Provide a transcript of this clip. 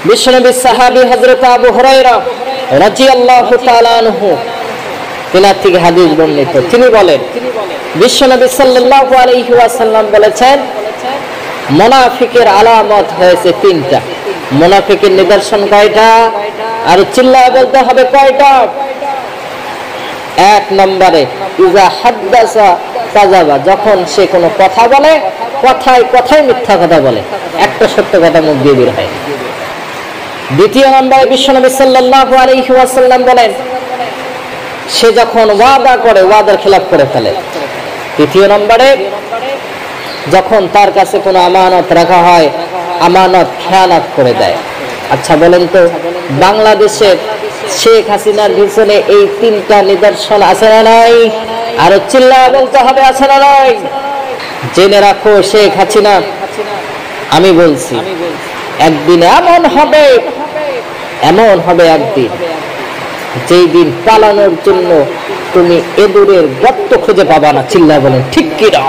বিশ্বনবী সাহাবী হযরত আবু হুরায়রা রাদিয়াল্লাহু তাআলা আনহু তিনার থেকে হাদিস বর্ণিত। তিনি বলেন, বিশ্বনবী সাল্লাল্লাহু আলাইহি ওয়াসাল্লাম বলেছেন, মুনাফিকের আলামত হয়েছে তিনটা। মুনাফিকের নিদর্শন কয়টা? আর চিল্লায় বলতে হবে কয়টা? এক নম্বরে, ইজা হাদ্দাসা কাযাবা, যখন সে কোনো কথা বলে, কথায় কথায় মিথ্যা কথা বলে, একটা সত্য কথা মুখ দিয়ে বের হয়। দ্বিতীয় নম্বরে বিশ্বনবী সাল্লাল্লাহু আলাইহি ওয়াসাল্লাম বলেন, সে যখন ওয়াদা করে ওয়াদার খেলাফ করে ফেলে। তৃতীয় নম্বরে, যখন তার কাছে কোনো আমানত রাখা হয়, আমানত খেয়ানত করে দেয়। আচ্ছা বলেন তো, বাংলাদেশের শেখ হাসিনার পিছনে এই তিনটা নিদর্শন আছে না নাই? আর চিল্লায় বলতে হবে আছে না নাই? জেনে রাখো, শেখ হাসিনা, আমি বলছি, একদিন এমন হবে একদিন, যেই দিন পালানোর জন্য তুমি এদুরের গর্ত খুঁজে পাবা না। চিল্লায় বলেন ঠিক কিনা?